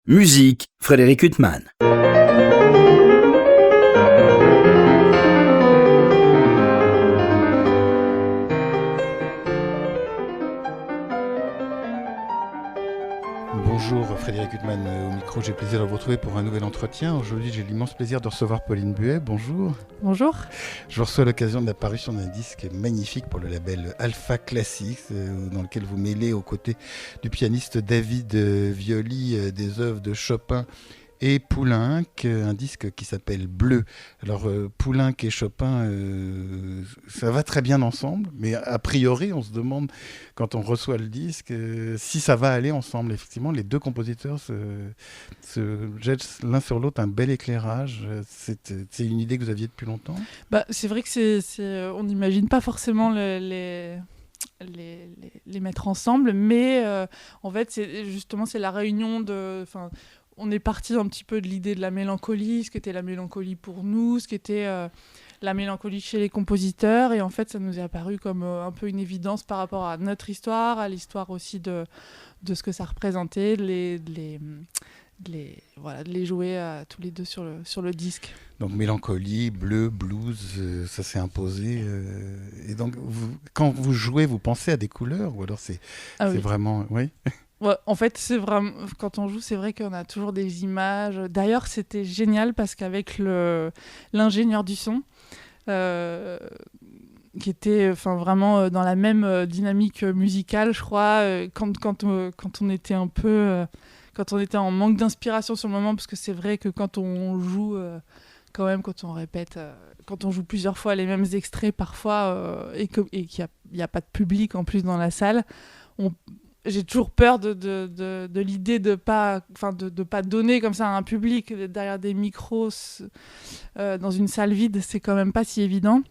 Musique, Frédéric Huttman. Bonjour Frédéric Huttman au micro, j'ai le plaisir de vous retrouver pour un nouvel entretien. Aujourd'hui j'ai l'immense plaisir de recevoir Pauline Buet, bonjour. Bonjour. Je vous reçois à l'occasion de la parution d'un disque magnifique pour le label Alpha Classics, dans lequel vous mêlez aux côtés du pianiste David Violi des œuvres de Chopin et Poulenc, un disque qui s'appelle Bleu. Alors Poulenc et Chopin, ça va très bien ensemble, mais a priori on se demande quand on reçoit le disque si ça va aller ensemble. Effectivement, les deux compositeurs se jettent l'un sur l'autre un bel éclairage. C'est une idée que vous aviez depuis longtemps ? C'est vrai que on n'imagine pas forcément les mettre ensemble, mais en fait c'est la réunion de... On est parti un petit peu de l'idée de la mélancolie, ce qu'était la mélancolie pour nous, ce qu'était la mélancolie chez les compositeurs. Et en fait, ça nous est apparu comme un peu une évidence par rapport à notre histoire, à l'histoire aussi de ce que ça représentait, de les jouer tous les deux sur le disque. Donc mélancolie, bleu, blues, ça s'est imposé. Et donc, quand vous jouez, vous pensez à des couleurs ou alors c'est oui. Vraiment... Oui. Ouais, en fait, c'est vraiment quand on joue, c'est vrai qu'on a toujours des images. D'ailleurs, c'était génial parce qu'avec l'ingénieur du son, qui était vraiment dans la même dynamique musicale, je crois, quand on était un peu, quand on était en manque d'inspiration sur le moment, parce que c'est vrai que quand on joue, quand même, quand on répète, quand on joue plusieurs fois les mêmes extraits parfois, et qu'il n'y a pas de public en plus dans la salle, j'ai toujours peur de l'idée de pas donner comme ça à un public derrière des micros dans une salle vide, c'est quand même pas si évident.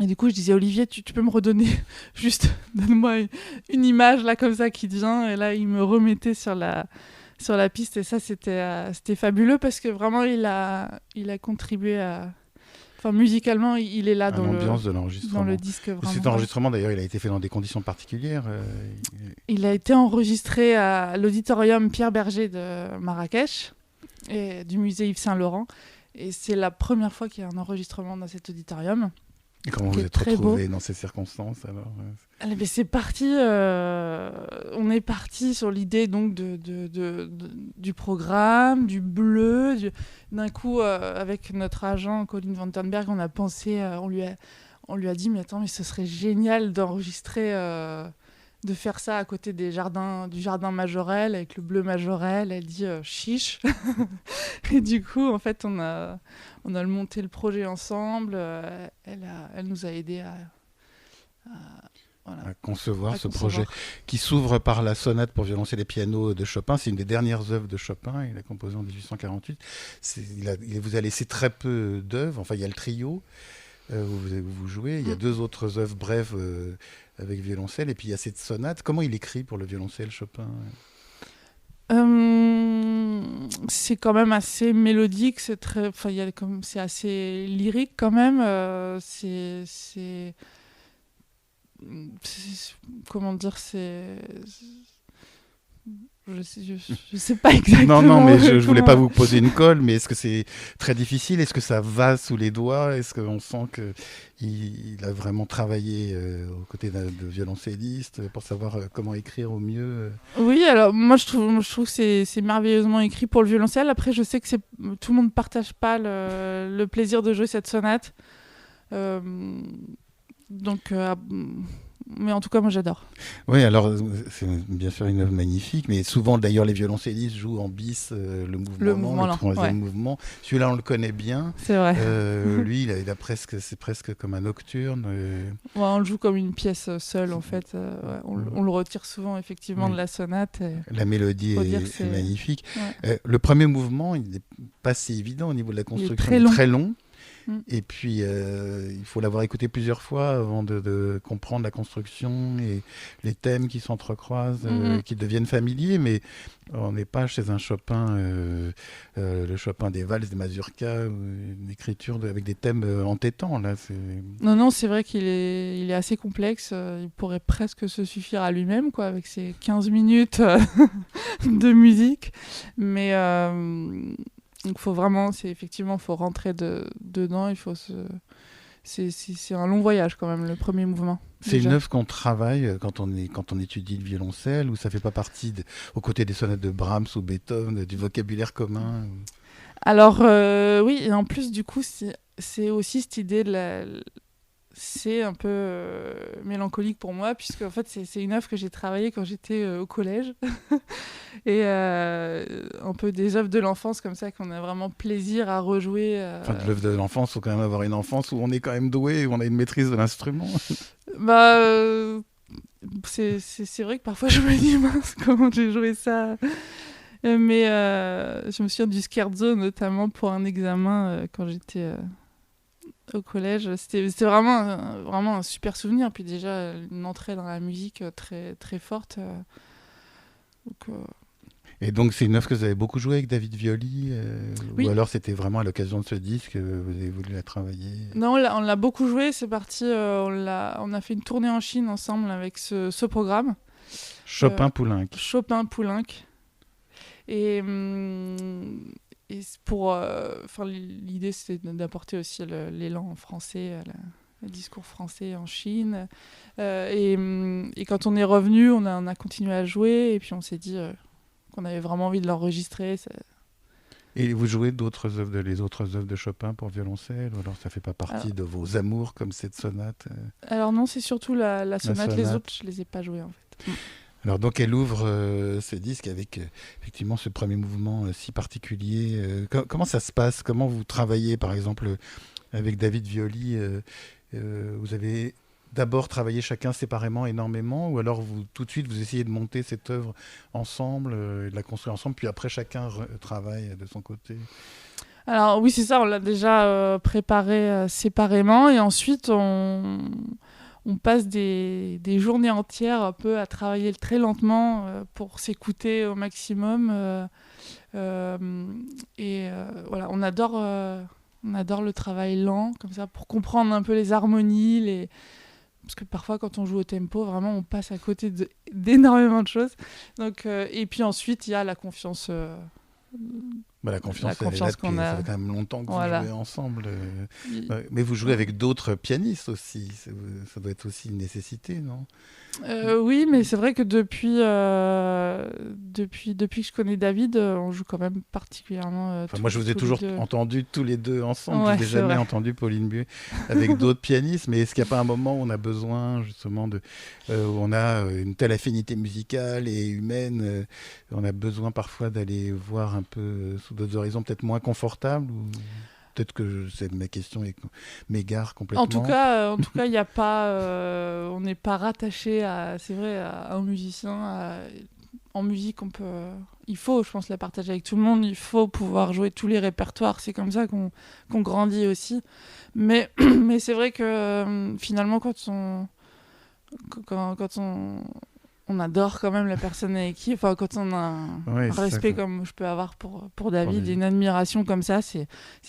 Et du coup, je disais, Olivier, tu peux me redonner juste, donne-moi une image là comme ça qui te vient. Et là, il me remettait sur la piste et ça, c'était fabuleux parce que vraiment, il a contribué à... musicalement, il est là dans l'ambiance de l'enregistrement. Dans le disque. Vraiment. Cet enregistrement, d'ailleurs, il a été fait dans des conditions particulières. Il a été enregistré à l'auditorium Pierre Berger de Marrakech et du musée Yves Saint-Laurent. Et c'est la première fois qu'il y a un enregistrement dans cet auditorium. Et comment vous êtes retrouvés dans ces circonstances alors ? C'est parti. On est parti sur l'idée donc du programme, du bleu. D'un coup, avec notre agent Colin Vandenberg, on a pensé, on lui a dit mais attends, mais ce serait génial d'enregistrer, de faire ça à côté du jardin Majorelle avec le bleu Majorelle. Elle dit chiche. Et du coup, en fait, on a monté le projet ensemble. Elle nous a aidés à concevoir ce projet qui s'ouvre par la sonate pour violoncelle et piano de Chopin. C'est une des dernières œuvres de Chopin. Il a composé en 1848. Il vous a laissé très peu d'œuvres. Enfin, il y a le trio où vous jouez. Il y a deux autres œuvres brèves avec violoncelle. Et puis, il y a cette sonate. Comment il écrit pour le violoncelle, Chopin ? C'est quand même assez mélodique. C'est assez lyrique quand même. Comment dire, je sais pas exactement. Non, mais je voulais pas vous poser une colle, mais est-ce que c'est très difficile ? Est-ce que ça va sous les doigts ? Est-ce qu'on sent qu'il a vraiment travaillé aux côtés de violoncelliste pour savoir comment écrire au mieux ? Oui, alors moi je trouve que c'est merveilleusement écrit pour le violoncelle. Après, je sais que tout le monde partage pas le plaisir de jouer cette sonate. Mais en tout cas, moi, j'adore. Oui, alors, c'est bien sûr une œuvre magnifique, mais souvent, d'ailleurs, les violoncellistes jouent en bis le troisième mouvement. Celui-là, on le connaît bien. C'est vrai. Lui, c'est presque comme un nocturne. On le joue comme une pièce seule, en fait. On le retire souvent, effectivement, de la sonate. La mélodie est magnifique. Ouais. Le premier mouvement, il n'est pas si évident au niveau de la construction. Il est très long. Et puis, il faut l'avoir écouté plusieurs fois avant de comprendre la construction et les thèmes qui s'entrecroisent, qui deviennent familiers. Mais on n'est pas chez un Chopin, le Chopin des valses, des mazurkas, une écriture avec des thèmes entêtants. Là, Non, c'est vrai qu'il est assez complexe. Il pourrait presque se suffire à lui-même, quoi, avec ses 15 minutes de musique. Mais donc faut vraiment, faut rentrer dedans. C'est un long voyage quand même, le premier mouvement. C'est une œuvre qu'on travaille quand on étudie le violoncelle, ou ça fait pas partie, aux côtés des sonates de Brahms ou Beethoven, du vocabulaire commun. Alors oui, et en plus du coup, c'est aussi cette idée c'est un peu mélancolique pour moi, puisque en fait c'est une œuvre que j'ai travaillée quand j'étais au collège et un peu des œuvres de l'enfance comme ça qu'on a vraiment plaisir à rejouer. Enfin, de l'œuvre de l'enfance, il faut quand même avoir une enfance où on est quand même doué, où on a une maîtrise de l'instrument. Bah c'est vrai que parfois je me dis mince, comment j'ai joué ça. Mais je me souviens du scherzo notamment pour un examen quand j'étais au collège. C'était vraiment un super souvenir. Puis déjà, une entrée dans la musique très, très forte. Et donc, c'est une œuvre que vous avez beaucoup jouée avec David Violi oui. Ou alors c'était vraiment à l'occasion de ce disque que vous avez voulu la travailler? Non, on l'a beaucoup joué. C'est parti. On a fait une tournée en Chine ensemble avec ce programme. Chopin-Poulenc. Chopin-Poulenc. Et pour, l'idée, c'était d'apporter aussi l'élan français, le discours français en Chine. Et quand on est revenu, on a continué à jouer. Et puis on s'est dit qu'on avait vraiment envie de l'enregistrer. Et vous jouez les autres œuvres de Chopin pour violoncelle, ou alors ça fait pas partie de vos amours comme cette sonate? Alors non, c'est surtout la sonate. Les autres, je les ai pas joués en fait. Alors donc elle ouvre ce disque avec effectivement ce premier mouvement si particulier. Comment ça se passe? Comment vous travaillez par exemple avec David Violi? Vous avez d'abord travaillé chacun séparément énormément, ou alors tout de suite vous essayez de monter cette œuvre ensemble et de la construire ensemble, puis après chacun travaille de son côté? Alors oui, c'est ça, on l'a déjà préparé séparément, et ensuite on passe des journées entières un peu à travailler très lentement pour s'écouter au maximum. Voilà, on adore le travail lent, comme ça, pour comprendre un peu les harmonies, parce que parfois quand on joue au tempo, vraiment on passe à côté d'énormément de choses. Donc, et puis ensuite il y a la confiance. La confiance qu'on a. Ça fait quand même longtemps que vous jouez ensemble. Mais vous jouez avec d'autres pianistes aussi. Ça doit être aussi une nécessité, non? Oui, mais c'est vrai que depuis que je connais David, on joue quand même particulièrement. Moi, je vous ai toujours entendus tous les deux ensemble. Ouais, je n'ai jamais entendu Pauline Buet avec d'autres pianistes. Mais est-ce qu'il n'y a pas un moment où on a besoin justement où on a une telle affinité musicale et humaine, on a besoin parfois d'aller voir un peu sous d'autres horizons, peut-être moins confortables, ou peut-être que ma question m'égare complètement. En tout cas, il y a pas, on n'est pas rattaché à un musicien. En musique, il faut, je pense, la partager avec tout le monde. Il faut pouvoir jouer tous les répertoires. C'est comme ça qu'on grandit aussi. Mais c'est vrai que finalement, quand on adore quand même la personne avec qui, quand on a un respect comme je peux avoir pour David, et une admiration comme ça, c'est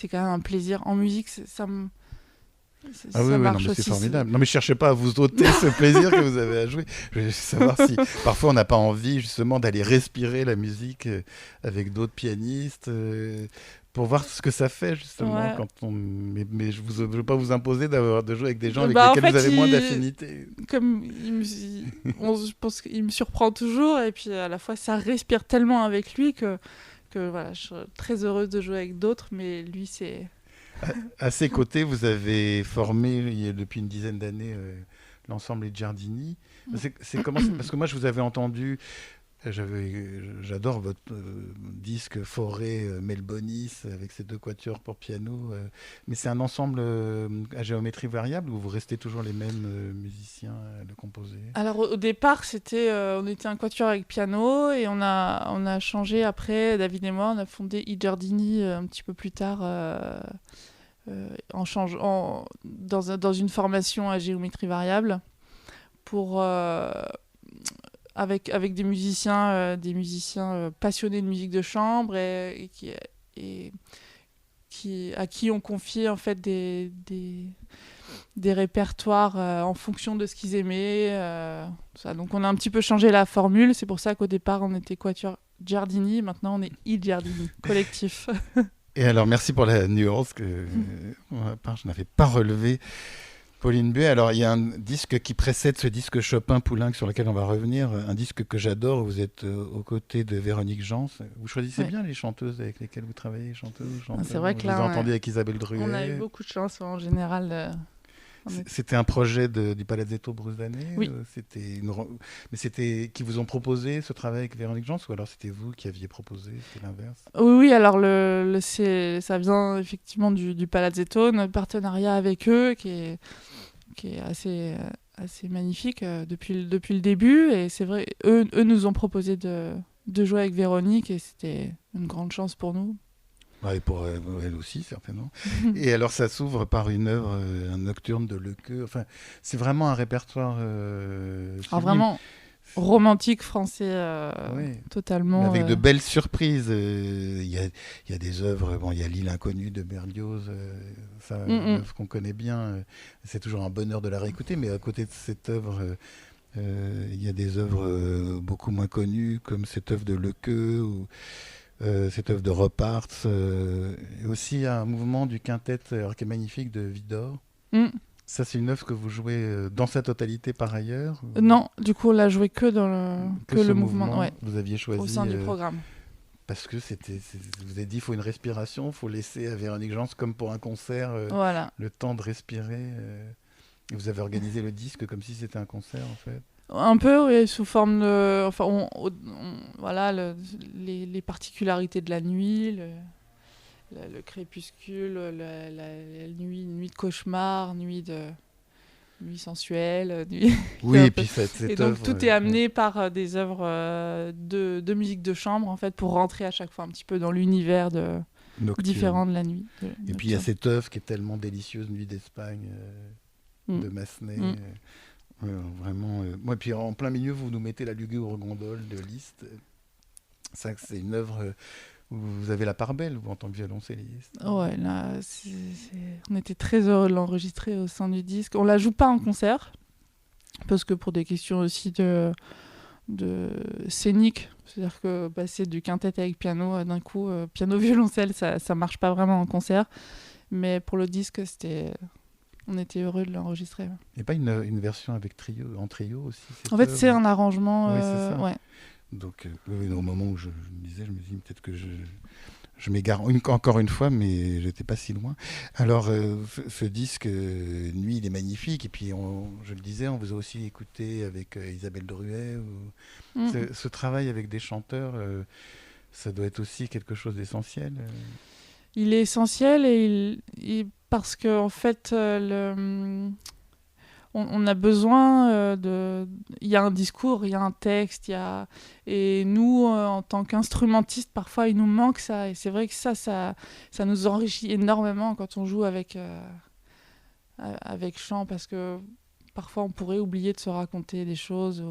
quand même un plaisir. En musique, ça marche aussi. C'est formidable. Non, mais je cherchais pas à vous ôter ce plaisir que vous avez à jouer. Je voulais savoir si parfois on n'a pas envie justement d'aller respirer la musique avec d'autres pianistes. Pour voir ce que ça fait justement mais je ne veux pas vous imposer de jouer avec des gens avec lesquels vous avez moins d'affinité. Je pense qu'il me surprend toujours, et puis à la fois ça respire tellement avec lui que voilà, je suis très heureuse de jouer avec d'autres, mais lui c'est... À ses côtés, vous avez formé depuis une dizaine d'années l'ensemble Les Giardini. C'est comment parce que moi je vous avais entendu. J'adore votre disque Forêt Melbonis avec ces deux quatuors pour piano, mais c'est un ensemble à géométrie variable, où vous restez toujours les mêmes musiciens à le composer? Alors au départ on était un quatuor avec piano, et on a changé après. David et moi on a fondé I Giardini un petit peu plus tard, dans une formation à géométrie variable avec des musiciens passionnés de musique de chambre et à qui on confiait en fait des répertoires en fonction de ce qu'ils aimaient. Tout ça. Donc on a un petit peu changé la formule, c'est pour ça qu'au départ on était Quatuor Giardini, maintenant on est I Giardini, collectif. Et alors, merci pour la nuance que pour ma part, je n'avais pas relevé. Pauline Buet, alors il y a un disque qui précède ce disque Chopin-Poulenc sur lequel on va revenir, un disque que j'adore, vous êtes aux côtés de Véronique Jans. Vous choisissez bien les chanteuses avec lesquelles vous travaillez, chanteurs. C'est vrai que là, vous entendez avec Isabelle Druet. On a eu beaucoup de chance en général. C'était un projet du Palazzetto Bruzzane. Oui. Mais c'était qui vous ont proposé ce travail avec Véronique Jans ou alors c'était vous qui aviez proposé, c'était l'inverse? Oui, alors ça vient effectivement du Palazzetto, notre partenariat avec eux qui est assez magnifique depuis le début. Et c'est vrai, eux nous ont proposé de jouer avec Véronique et c'était une grande chance pour nous. Et pour elle aussi, certainement. Et alors, ça s'ouvre par une œuvre, un nocturne de Lequeux. Enfin, c'est vraiment un répertoire vraiment romantique français, totalement. Mais avec de belles surprises. Il y a des œuvres, il y a L'île inconnue de Berlioz, une œuvre qu'on connaît bien. C'est toujours un bonheur de la réécouter, mais à côté de cette œuvre... il y a des œuvres beaucoup moins connues, comme cette œuvre de Lequeux ou cette œuvre de Roparts, et aussi un mouvement du quintet qui est magnifique de Widor. Ça, c'est une œuvre que vous jouez dans sa totalité par ailleurs ou... Non, du coup, on l'a joué que dans le mouvement. Ouais. Vous aviez choisi au sein du programme. Parce que vous avez dit, il faut une respiration, il faut laisser à Véronique Jans, comme pour un concert, le temps de respirer. Et vous avez organisé le disque comme si c'était un concert, en fait. Un peu, oui, sous forme de... Enfin, les particularités de la nuit, le crépuscule, la nuit de cauchemar, nuit sensuelle. Oui, et puis cette et donc œuvre, tout est amené par des œuvres de musique de chambre, en fait, pour rentrer à chaque fois un petit peu dans l'univers différent de la nuit. Et puis il y a cette œuvre qui est tellement délicieuse, Nuit d'Espagne, de Massenet. Vraiment. Moi, puis en plein milieu, vous nous mettez la lugubre gondole de Liszt. Ça, c'est une œuvre où vous avez la part belle, vous, en tant que violoncelliste. Ouais, là, on était très heureux de l'enregistrer au sein du disque. On la joue pas en concert, parce que pour des questions aussi de scénique, c'est-à-dire que passer du quintet avec piano, d'un coup, piano-violoncelle, ça marche pas vraiment en concert. Mais pour le disque, on était heureux de l'enregistrer. Il n'y a pas une version avec en trio aussi? En fait, c'est un arrangement. Oui, c'est ça. Ouais. Donc, au moment où je me dis peut-être que je m'égare encore une fois, mais je n'étais pas si loin. Alors, ce disque, Nuit, il est magnifique. Et puis, je le disais, on vous a aussi écouté avec Isabelle Druet. Ce travail avec des chanteurs, ça doit être aussi quelque chose d'essentiel. Il est essentiel parce qu'en fait, on a besoin il y a un discours, il y a un texte, et nous, en tant qu'instrumentistes, parfois il nous manque ça. Et c'est vrai que ça nous enrichit énormément quand on joue avec chant, parce que parfois on pourrait oublier de se raconter des choses.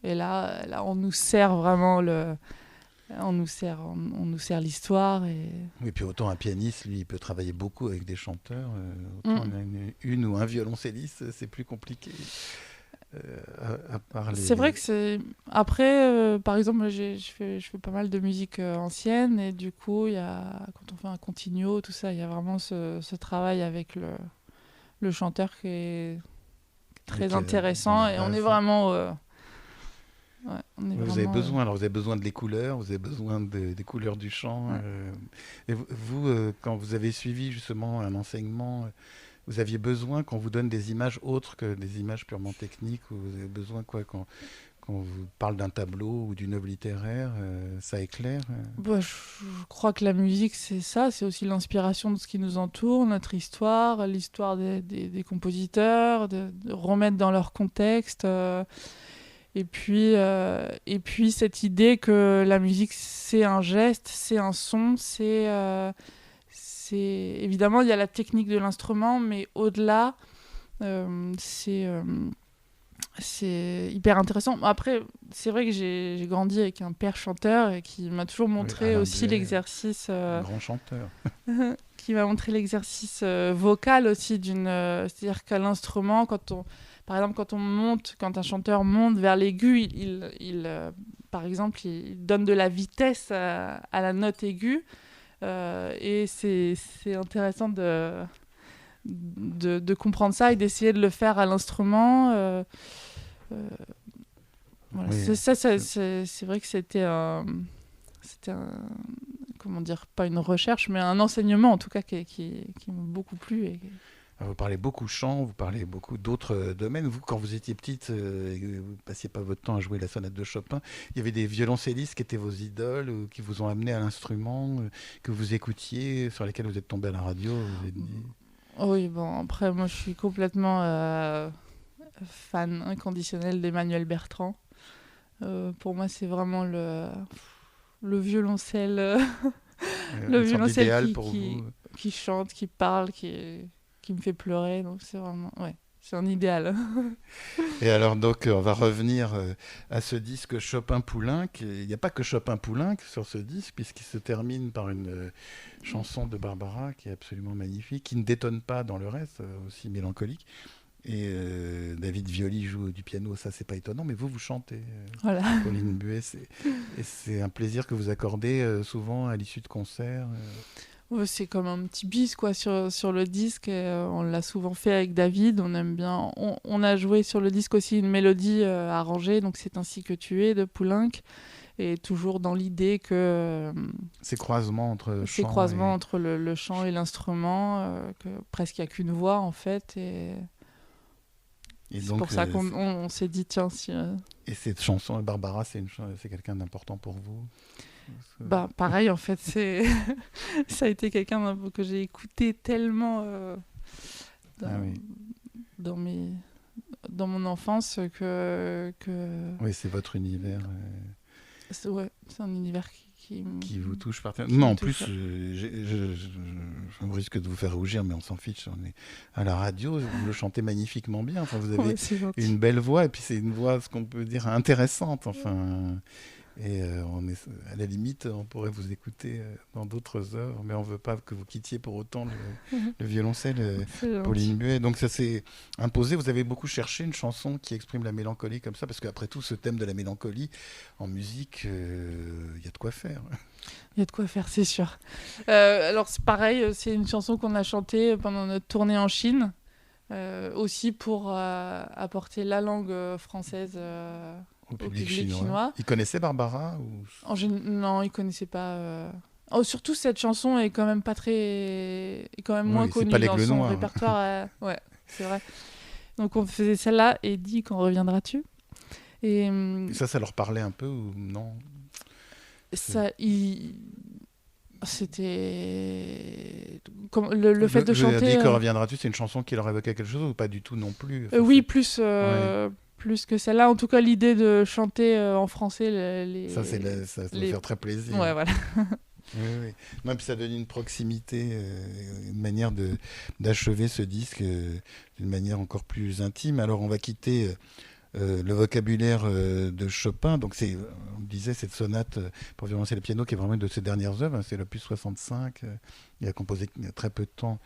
Et là, on nous sert vraiment on nous sert l'histoire. Oui, puis autant un pianiste, lui, il peut travailler beaucoup avec des chanteurs. Autant on a une ou un violoncelliste, c'est plus compliqué. C'est vrai que c'est... Après, par exemple, je fais pas mal de musique ancienne, et du coup, quand on fait un continuo, tout ça, il y a vraiment ce travail avec le chanteur qui est très intéressant, et on est vraiment... vous avez besoin de les couleurs, vous avez besoin des couleurs du chant. Et vous, quand vous avez suivi justement un enseignement, vous aviez besoin qu'on vous donne des images autres que des images purement techniques, ou vous avez besoin quand on vous parle d'un tableau ou d'une œuvre littéraire, ça éclaire? Je crois que la musique, c'est ça, c'est aussi l'inspiration de ce qui nous entoure, notre histoire, l'histoire des compositeurs, de remettre dans leur contexte. Et puis cette idée que la musique, c'est un geste, c'est un son, c'est évidemment, il y a la technique de l'instrument, mais au-delà, c'est hyper intéressant. Après, c'est vrai que j'ai grandi avec un père chanteur et qui m'a toujours montré Alain aussi Buet, l'exercice... grand chanteur. qui m'a montré l'exercice vocal aussi c'est-à-dire qu'à l'instrument, par exemple, quand un chanteur monte vers l'aigu, par exemple, il donne de la vitesse à la note aiguë. Et c'est intéressant de comprendre ça et d'essayer de le faire à l'instrument. Voilà. Oui, C'est vrai que c'était comment dire, pas une recherche, mais un enseignement en tout cas qui m'a beaucoup plu. Vous parlez beaucoup chant, vous parlez beaucoup d'autres domaines. Vous, quand vous étiez petite, et que vous passiez pas votre temps à jouer la sonate de Chopin, il y avait des violoncellistes qui étaient vos idoles, qui vous ont amené à l'instrument, que vous écoutiez, sur lesquels vous êtes tombé à la radio. Vous êtes dit... Oui, bon, après, moi, je suis complètement fan inconditionnel d'Emmanuel Bertrand. Pour moi, c'est vraiment le violoncelle, le violoncelle qui chante, qui parle, qui me fait pleurer. Donc, c'est vraiment, ouais, c'est un idéal. Et alors, donc, on va revenir à ce disque Chopin-Poulenc. Il n'y a pas que Chopin-Poulenc sur ce disque, puisqu'il se termine par une chanson de Barbara qui est absolument magnifique, qui ne détonne pas dans le reste, aussi mélancolique. Et David Violi joue du piano, ça c'est pas étonnant, mais vous chantez, Voilà. Pauline Buet, et c'est un plaisir que vous accordez souvent à l'issue de concerts. Ouais, c'est comme un petit bis quoi, sur le disque. On l'a souvent fait avec David, on aime bien. On a joué sur le disque aussi une mélodie arrangée, donc C'est ainsi que tu es de Poulenc, et toujours dans l'idée que Ces croisements entre le chant et l'instrument, que presque il n'y a qu'une voix en fait. Et c'est donc, pour ça qu'on s'est dit, tiens, si... Et cette chanson, Barbara, c'est quelqu'un d'important pour vous? Bah, pareil, en fait, ça a été quelqu'un que j'ai écouté tellement dans mon enfance que... Oui, c'est votre univers. Ouais, c'est un univers qui vous touche particulièrement. Non, en plus, je me risque de vous faire rougir, mais on s'en fiche. On est à la radio, vous le chantez magnifiquement bien. Enfin, vous avez une belle voix, et puis c'est une voix, ce qu'on peut dire, intéressante. Enfin, et à la limite, on pourrait vous écouter dans d'autres œuvres, mais on ne veut pas que vous quittiez pour autant le violoncelle, Pauline Buet. Donc ça s'est imposé. Vous avez beaucoup cherché une chanson qui exprime la mélancolie comme ça, parce qu'après tout, ce thème de la mélancolie, en musique, il y a de quoi faire. Il y a de quoi faire, c'est sûr. Alors c'est pareil, c'est une chanson qu'on a chantée pendant notre tournée en Chine, aussi pour apporter la langue française au public chinois. Il connaissait Barbara Non, il connaissait pas. Surtout cette chanson est quand même moins connue dans son répertoire. Ouais, c'est vrai. Donc on faisait celle-là et dit Quand reviendras-tu. Et ça leur parlait un peu ou non? C'était comme le fait de chanter. Quand reviendras-tu, c'est une chanson qui leur évoquait quelque chose ou pas du tout non plus? Oui, plus. Plus que celle-là, en tout cas l'idée de chanter en français ça doit faire très plaisir. Ouais, voilà. Oui. Non, puis ça donne une proximité, une manière d'achever ce disque d'une manière encore plus intime. Alors on va quitter le vocabulaire de Chopin. Donc on disait cette sonate pour violoncelle et piano qui est vraiment une de ses dernières œuvres, hein, c'est l'opus 65. Il a composé très peu de temps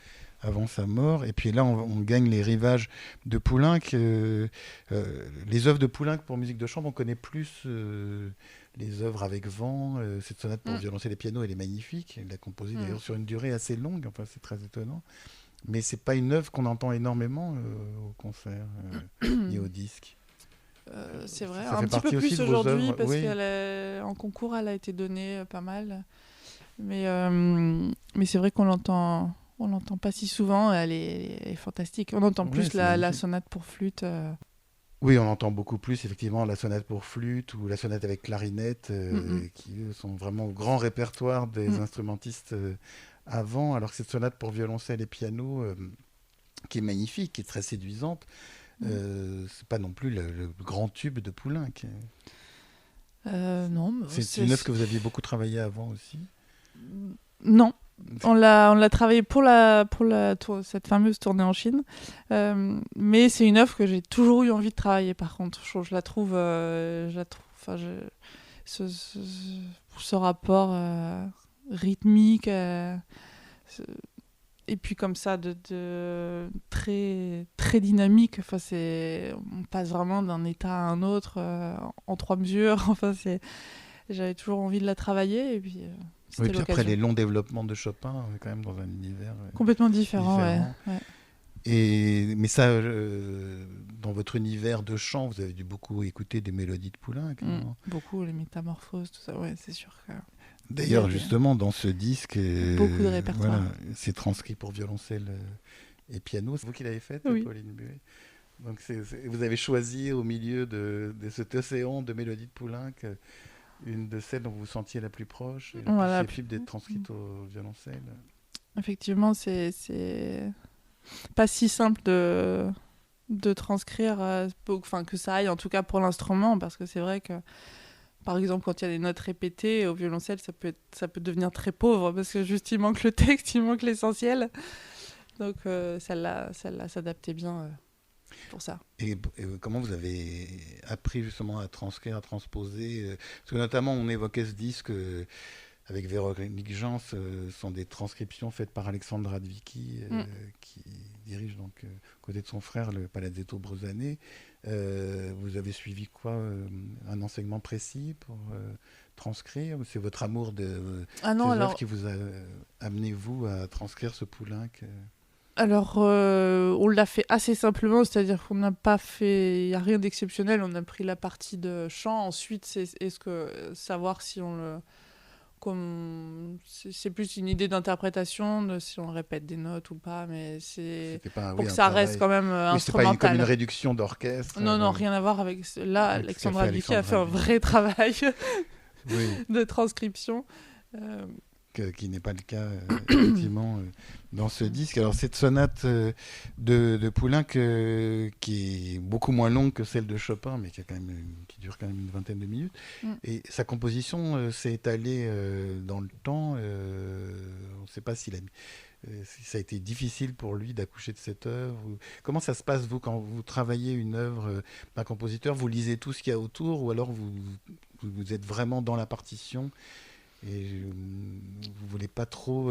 avant sa mort. Et puis là, on gagne les rivages de Poulenc. Les œuvres de Poulenc pour musique de chambre, on connaît plus les œuvres avec vent. Cette sonate pour violoncelle et piano, elle est magnifique. Il l'a composée d'ailleurs sur une durée assez longue. Enfin, c'est très étonnant. Mais c'est pas une œuvre qu'on entend énormément au concert ni au disque. C'est vrai, un petit peu plus aujourd'hui parce qu'en concours, elle a été donnée pas mal. Mais c'est vrai qu'on l'entend pas si souvent. Elle est fantastique. On entend plus la sonate pour flûte. Oui, on entend beaucoup plus effectivement la sonate pour flûte ou la sonate avec clarinette, qui sont vraiment au grand répertoire des instrumentistes avant. Alors que cette sonate pour violoncelle et piano, qui est magnifique, qui est très séduisante, c'est pas non plus le grand tube de Poulenc. Non. C'est une œuvre que vous aviez beaucoup travaillé avant aussi? Non, On l'a travaillé pour cette fameuse tournée en Chine. Mais c'est une œuvre que j'ai toujours eu envie de travailler, par contre. Je la trouve... enfin, ce rapport rythmique... et puis comme ça, de très, très dynamique. Enfin, on passe vraiment d'un état à un autre en 3 mesures. Enfin, j'avais toujours envie de la travailler. Et puis, oui, puis après les longs développements de Chopin, on est quand même dans un univers complètement différent. Ouais. Mais ça, dans votre univers de chant, vous avez dû beaucoup écouter des mélodies de Poulenc. Beaucoup, les métamorphoses, tout ça. Ouais, c'est sûr que... D'ailleurs, justement, dans ce disque, beaucoup de répertoire. Voilà, c'est transcrit pour violoncelle et piano. C'est vous qui l'avez fait, oui. Pauline Buet. Donc, vous avez choisi au milieu de cet océan de mélodies de Poulenc une de celles dont vous vous sentiez la plus proche, et la plus susceptible d'être transcrite au violoncelle. Effectivement, c'est pas si simple de transcrire, que ça aille, en tout cas pour l'instrument, parce que c'est vrai que par exemple, quand il y a des notes répétées au violoncelle, ça peut devenir très pauvre parce que juste il manque le texte, il manque l'essentiel. Donc celle-là s'adaptait bien pour ça. Et comment vous avez appris justement à transcrire, à transposer parce que notamment on évoquait ce disque avec Véronique Jans, sont des transcriptions faites par Alexandre Radvicki, qui dirige donc côté de son frère le Palazzetto Bruzane. Vous avez suivi quoi, un enseignement précis pour transcrire, ou c'est votre amour de ces œuvres qui vous a amené vous à transcrire ce Poulenc Alors, on l'a fait assez simplement, c'est-à-dire qu'on n'a pas fait, il n'y a rien d'exceptionnel, on a pris la partie de chant, ensuite savoir si on le... c'est plus une idée d'interprétation de si on répète des notes ou pas, mais pour que ça reste quand même instrumental. C'est pas comme une réduction d'orchestre. Non, rien à voir avec là. Alexandre Radvicki a fait un vrai travail de transcription. Qui n'est pas le cas effectivement dans ce disque. Alors cette sonate de Poulenc qui est beaucoup moins longue que celle de Chopin, mais qui dure quand même une vingtaine de minutes. Et sa composition s'est étalée dans le temps. On ne sait pas si ça a été difficile pour lui d'accoucher de cette œuvre. Comment ça se passe, vous, quand vous travaillez une œuvre d'un compositeur? Vous lisez tout ce qu'il y a autour, ou alors vous êtes vraiment dans la partition et vous ne voulez pas trop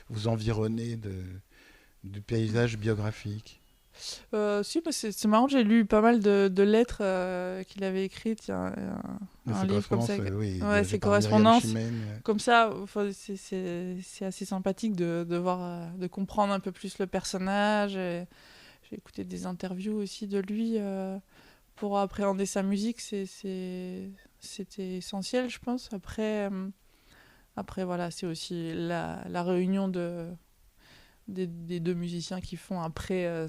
vous environner du paysage biographique? Si, c'est marrant, j'ai lu pas mal de lettres qu'il avait écrites. Il y a un livre comme ça. Ses correspondances. Comme ça, c'est assez sympathique de voir, de comprendre un peu plus le personnage. J'ai écouté des interviews aussi de lui pour appréhender sa musique. C'était essentiel, je pense. Après, voilà, c'est aussi la réunion des deux musiciens qui font après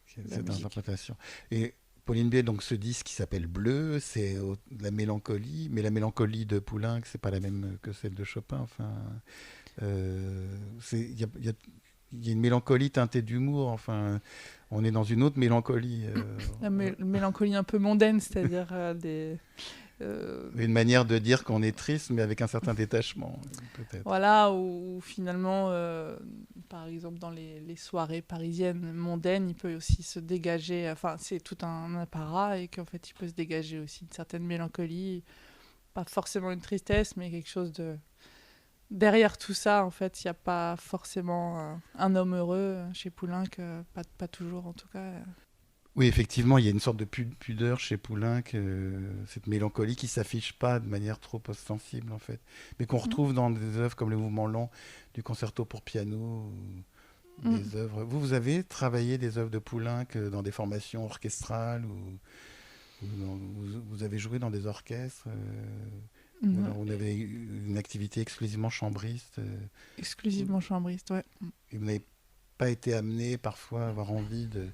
cette interprétation. Et Pauline Buet, donc ce disque qui s'appelle Bleu, c'est la mélancolie, mais la mélancolie de Poulenc, c'est pas la même que celle de Chopin. Enfin, il y a une mélancolie teintée d'humour. Enfin, on est dans une autre mélancolie. La mélancolie un peu mondaine, c'est-à-dire une manière de dire qu'on est triste, mais avec un certain détachement, peut-être. Voilà, ou finalement, par exemple, dans les soirées parisiennes mondaines, il peut aussi se dégager, enfin, c'est tout un apparat, et qu'en fait, il peut se dégager aussi une certaine mélancolie, pas forcément une tristesse, mais quelque chose de... Derrière tout ça, en fait, il n'y a pas forcément un homme heureux chez Poulenc, pas toujours en tout cas. Oui, effectivement, il y a une sorte de pudeur chez Poulenc, cette mélancolie qui ne s'affiche pas de manière trop ostensible, en fait, mais qu'on retrouve dans des œuvres comme le mouvement lent du concerto pour piano, des œuvres... Vous avez travaillé des œuvres de Poulenc dans des formations orchestrales, ou vous avez joué dans des orchestres vous avez une activité exclusivement chambriste Exclusivement chambriste, ouais. Et vous n'avez pas été amené parfois à avoir envie de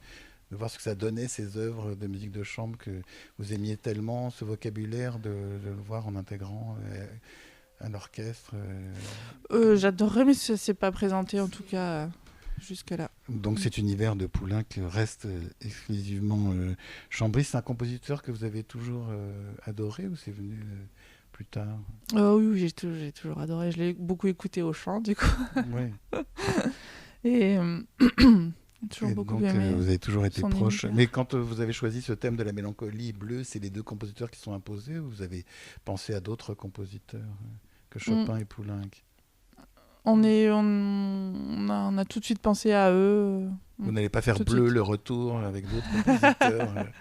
voir ce que ça donnait, ces œuvres de musique de chambre, que vous aimiez tellement, ce vocabulaire, de le voir en intégrant un orchestre J'adorerais, mais ça ne s'est pas présenté en tout cas jusque-là. Donc cet univers de Poulenc reste exclusivement chambriste. C'est un compositeur que vous avez toujours adoré, ou c'est venu plus tard? Oui, j'ai toujours adoré. Je l'ai beaucoup écouté au chant, du coup. Oui. Et toujours Et beaucoup donc, aimé vous avez toujours été son proche. univers. Mais quand vous avez choisi ce thème de la mélancolie bleue, c'est les deux compositeurs qui sont imposés ou vous avez pensé à d'autres compositeurs que Chopin et Poulenc? On a tout de suite pensé à eux. Vous n'allez pas faire Tout de bleu suite. le retour avec d'autres compositeurs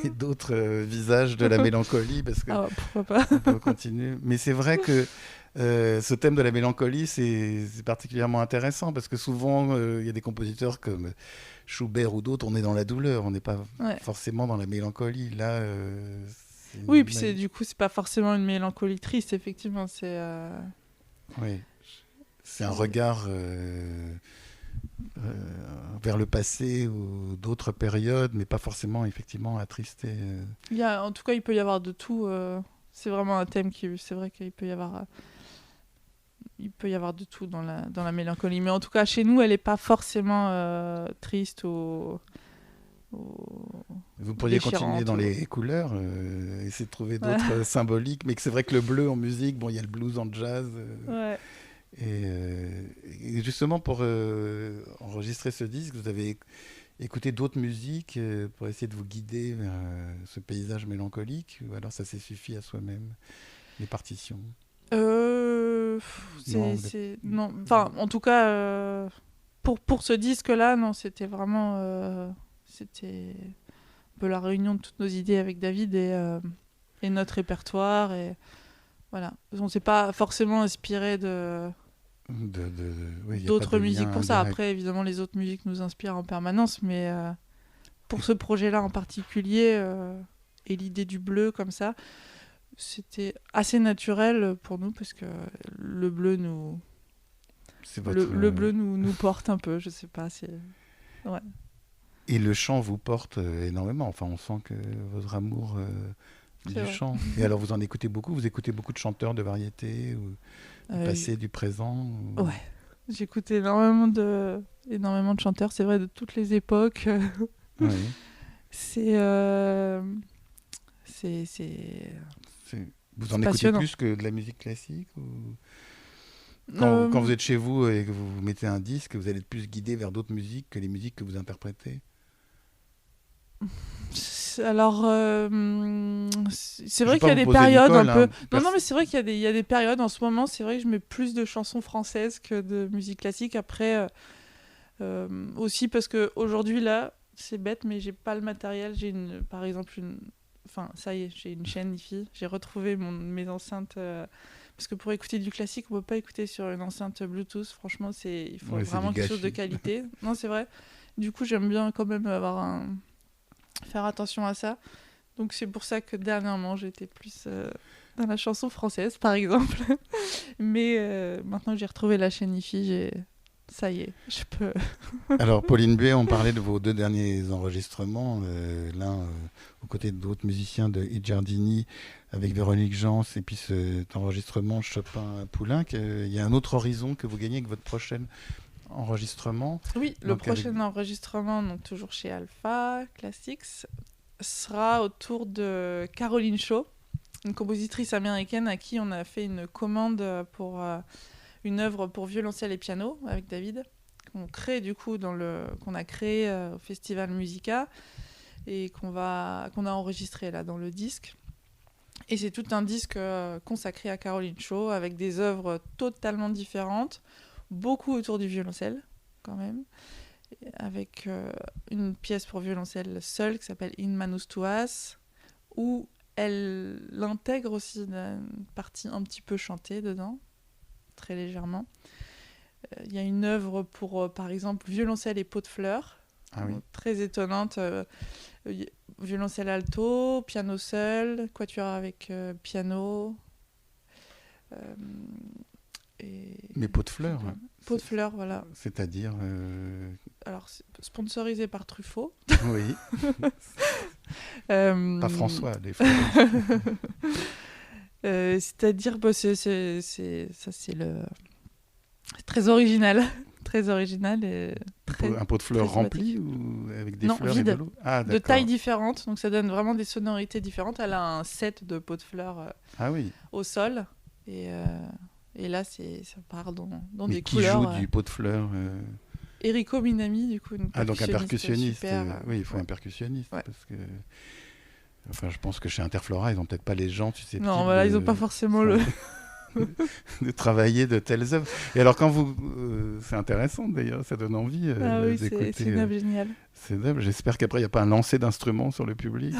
et d'autres visages de la mélancolie parce que Ah ouais, pourquoi pas. on peut continuer. Mais c'est vrai que ce thème de la mélancolie, c'est particulièrement intéressant parce que souvent, il y a des compositeurs comme Schubert ou d'autres, on est dans la douleur, on n'est pas Ouais. forcément dans la mélancolie. Là, Oui, puis du coup, c'est pas forcément une mélancolie triste, effectivement. Oui. C'est un regard vers le passé ou d'autres périodes, mais pas forcément effectivement attristé. En tout cas, il peut y avoir de tout. C'est vraiment un thème c'est vrai qu'il peut y avoir. Il peut y avoir de tout dans la mélancolie. Mais en tout cas, chez nous, elle n'est pas forcément triste ou Vous pourriez déchirante continuer dans les couleurs, essayer de trouver d'autres symboliques, mais que c'est vrai que le bleu en musique, bon, il y a le blues en jazz. Ouais. Et justement, pour enregistrer ce disque, vous avez écouté d'autres musiques pour essayer de vous guider vers ce paysage mélancolique, ou alors ça s'est suffi à soi-même, les partitions? Non. Enfin, en tout cas, pour ce disque-là, non, c'était vraiment... c'était un peu la réunion de toutes nos idées avec David et notre répertoire. Et voilà. On ne s'est pas forcément inspiré Oui, y a d'autres pas de musiques lien pour ça. indirect. Après, évidemment, les autres musiques nous inspirent en permanence, mais pour ce projet-là en particulier, et l'idée du bleu comme ça, c'était assez naturel pour nous parce que le bleu nous... C'est votre, Le bleu nous porte un peu, je sais pas. Ouais. Et le chant vous porte énormément. Enfin, on sent que votre amour C'est du vrai. chant. Et alors, vous en écoutez beaucoup? Vous écoutez beaucoup de chanteurs de variété ou du passé, du présent ou... Ouais. J'écoute énormément de chanteurs, c'est vrai, de toutes les époques. Oui. Vous en écoutez passionnant. plus que de la musique classique ou... Quand vous êtes chez vous et que vous mettez un disque, vous allez être plus guidé vers d'autres musiques que les musiques que vous interprétez? Alors, c'est vrai vais qu'il y a pas des vous poser périodes une colle, un peu... hein. Non, mais c'est vrai qu'il y a des périodes. En ce moment, c'est vrai que je mets plus de chansons françaises que de musique classique. Après, aussi parce qu'aujourd'hui, là, c'est bête, mais j'ai pas le matériel. Par exemple, enfin, ça y est, j'ai une chaîne hi-fi. J'ai retrouvé mes enceintes... Parce que pour écouter du classique, on ne peut pas écouter sur une enceinte Bluetooth. Franchement, il faut Ouais, c'est vraiment du quelque chose de gâchis. qualité. Non, c'est vrai. Du coup, j'aime bien quand même faire attention à ça. Donc, c'est pour ça que dernièrement, j'étais plus dans la chanson française, par exemple. Mais maintenant que j'ai retrouvé la chaîne hi-fi, ça y est, je peux... Alors, Pauline Buet, on parlait de vos deux derniers enregistrements, l'un aux côtés d'autres musiciens de Giardini avec Véronique Jans, et puis cet enregistrement Chopin-Poulenc. Il y a un autre horizon que vous gagnez avec votre prochain enregistrement. Oui, le Donc, prochain enregistrement, donc toujours chez Alpha Classics, sera autour de Caroline Shaw, une compositrice américaine à qui on a fait une commande pour... une œuvre pour violoncelle et piano avec David, qu'on a créé au Festival Musica et qu'on a enregistré là dans le disque. Et c'est tout un disque consacré à Caroline Shaw avec des œuvres totalement différentes, beaucoup autour du violoncelle quand même, avec une pièce pour violoncelle seule qui s'appelle In Manus Tuas, où elle intègre aussi une partie un petit peu chantée dedans, très légèrement. Il y a une œuvre pour, par exemple, violoncelle et pot de fleurs, très étonnante. Violoncelle alto, piano seul, quatuor avec piano. Mais pot de fleurs. Pot de fleurs, voilà. C'est-à-dire Alors, sponsorisé par Truffaut. Oui. Pas François, des fois. C'est-à-dire, c'est C'est très original. Très original et Un pot de fleurs très rempli ou avec des Non, fleurs vide. et de l'eau? Ah, de d'accord. tailles différentes, donc ça donne vraiment des sonorités différentes. Elle a un set de pots de fleurs Ah oui. au sol et là ça part dans Mais des qui couleurs. joue du pot de fleurs Enrico Minami, du coup, une Ah, donc un percussionniste. super, Oui, il faut ouais. un percussionniste. Ouais. Parce que... Enfin, je pense que chez Interflora, ils n'ont peut-être pas les gens susceptibles Non, voilà, ils n'ont pas forcément de travailler de telles œuvres. Et alors, quand vous... c'est intéressant, d'ailleurs, ça donne envie Ah oui, d'écouter. c'est une œuvre géniale. C'est dingue. J'espère qu'après, il n'y a pas un lancer d'instruments sur le public.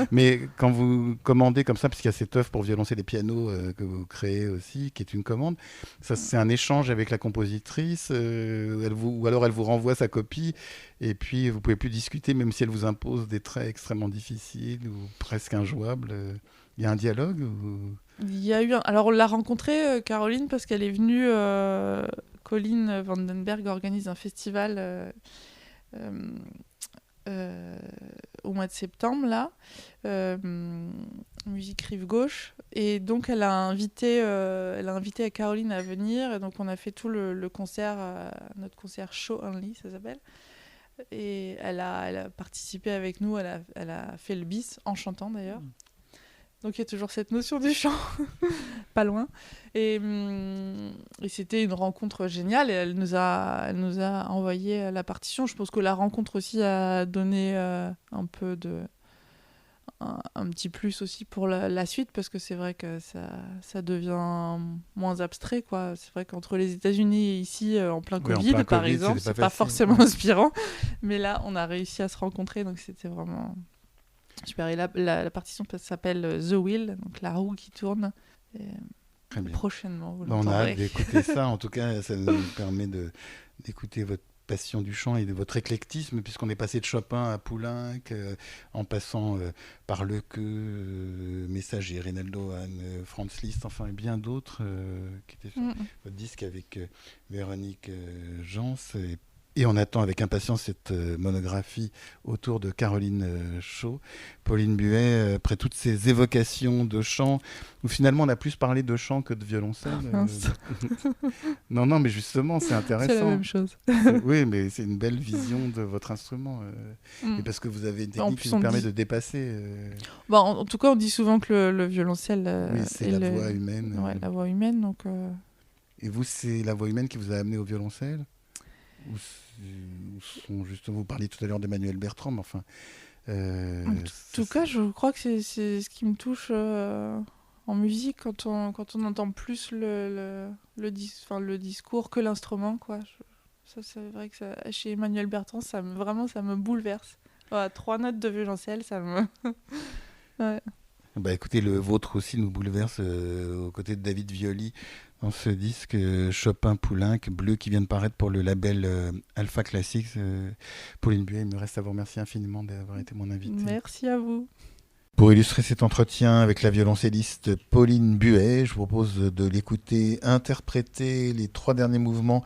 Mais quand vous commandez comme ça, parce qu'il y a cette œuvre pour violoncelle et piano que vous créez aussi, qui est une commande, ça, c'est un échange avec la compositrice, ou alors elle vous renvoie sa copie, et puis vous ne pouvez plus discuter, même si elle vous impose des traits extrêmement difficiles ou presque injouables. Il y a un dialogue Il y a eu Alors, on l'a rencontrée, Caroline, parce qu'elle est venue... Colin Vandenberg organise un festival au mois de septembre, là. Musique Rive Gauche. Et donc, elle a invité à Caroline à venir. Et donc, on a fait tout le concert, notre concert Show Only, ça s'appelle. Et elle a participé avec nous. Elle a fait le bis, en chantant d'ailleurs. Donc il y a toujours cette notion du chant, pas loin. Et c'était une rencontre géniale. Et elle nous a envoyé la partition. Je pense que la rencontre aussi a donné un peu un petit plus aussi pour la suite, parce que c'est vrai que ça devient moins abstrait, quoi. C'est vrai qu'entre les États-Unis et ici, en plein Covid, par exemple, c'est pas forcément inspirant. Mais là, on a réussi à se rencontrer, donc c'était vraiment super. Et la partition s'appelle The Wheel, donc la roue qui tourne. Et Très bien. Prochainement, vous On a l'entendrez. hâte d'écouter ça. En tout cas, ça nous permet d'écouter votre passion du chant et de votre éclectisme, puisqu'on est passé de Chopin à Poulenc, en passant par Lecqueux, Messager, Reynaldo Hahn, Franz Liszt, enfin et bien d'autres qui étaient sur votre disque avec Véronique Jans. Et on attend avec impatience cette monographie autour de Caroline Shaw. Pauline Buet, après toutes ces évocations de chant, où finalement on a plus parlé de chant que de violoncelle. Non, mais justement, c'est intéressant. C'est la même chose. Oui, mais c'est une belle vision de votre instrument. Et parce que vous avez une technique qui vous permet de dépasser. Bon, en tout cas, on dit souvent que le violoncelle... oui, c'est la voix humaine. Ouais, la voix humaine. Donc, Et vous, c'est la voix humaine qui vous a amené au violoncelle ? Ou sont justement, vous parliez tout à l'heure d'Emmanuel Bertrand, mais enfin... en tout cas, je crois que c'est ce qui me touche en musique, quand on entend plus le discours que l'instrument, quoi. Ça, c'est vrai que chez Emmanuel Bertrand, ça me bouleverse. Voilà, 3 notes de violoncelle, ça me... ouais. Bah écoutez, le vôtre aussi nous bouleverse aux côtés de David Violi dans ce disque Chopin-Poulenc bleu qui vient de paraître pour le label Alpha Classics. Pauline Buet, il me reste à vous remercier infiniment d'avoir été mon invitée. Merci à vous. Pour illustrer cet entretien avec la violoncelliste Pauline Buet, je vous propose de l'écouter interpréter les 3 derniers mouvements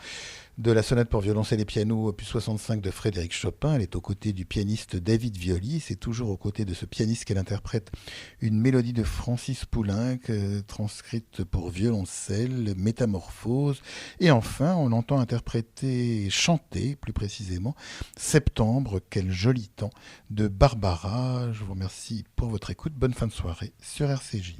de la sonate pour violoncelle et piano opus 65 de Frédéric Chopin. Elle est aux côtés du pianiste David Violi. C'est toujours aux côtés de ce pianiste qu'elle interprète une mélodie de Francis Poulenc transcrite pour violoncelle, Métamorphose. Et enfin, on l'entend interpréter, chanter plus précisément, Septembre, quel joli temps, de Barbara. Je vous remercie pour votre écoute. Bonne fin de soirée sur RCJ.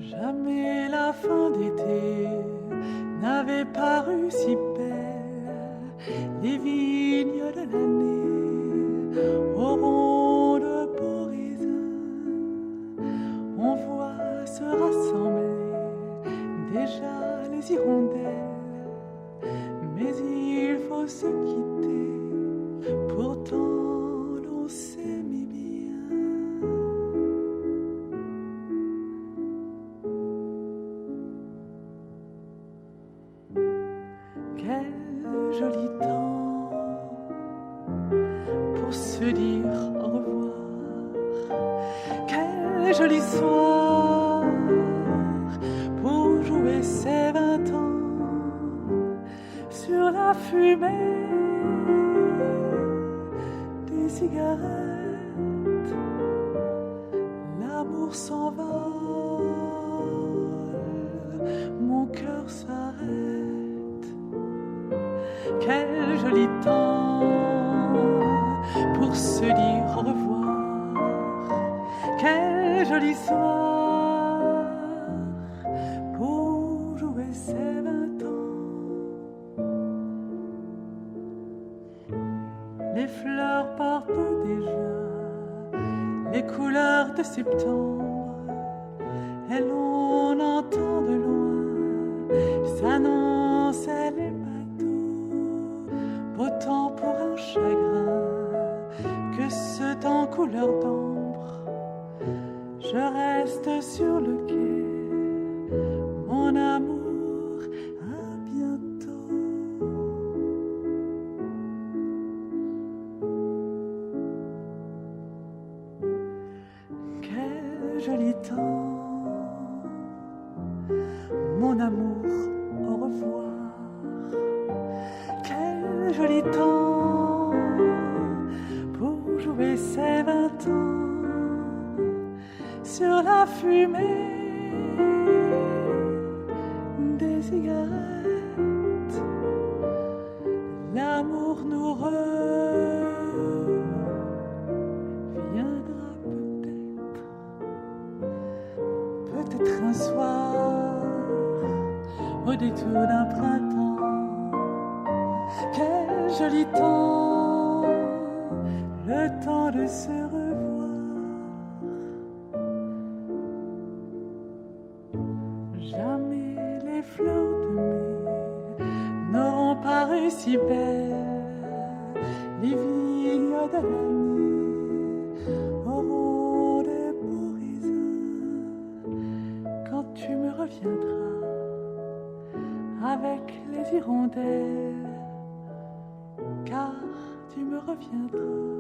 Jamais la fin d'été n'avait paru si belle. Les vignes de l'année auront de beaux raisins. On voit se rassembler déjà les hirondelles. Mais il faut se quitter, pourtant l'on s'aimait bien. Quel joli temps pour se dire au revoir. Quel joli soir pour jouer ses 20 ans. Sur la fumée des cigarettes, l'amour s'envole, mon cœur s'arrête. Quel joli temps pour se dire au revoir. Quel joli soir pour jouer ses 20 ans. Les fleurs portent déjà les couleurs de septembre, et l'on entend de loin s'annoncer les bateaux. Beau temps pour un chagrin, que ce temps couleur d'ambre. Je reste sur le quai, mon amour, à bientôt. Quel joli temps, mon amour, au revoir. Quel joli temps pour jouer ses 20 ans. Sur la fumée des cigarettes, l'amour nous reviendra peut-être un soir au détour d'un printemps. Quel joli temps, le temps de se revoir. Jamais les fleurs de mai n'auront paru si belles. Les vignes de l'année auront de beaux raisins. Quand tu me reviendras avec les hirondelles, car tu me reviendras.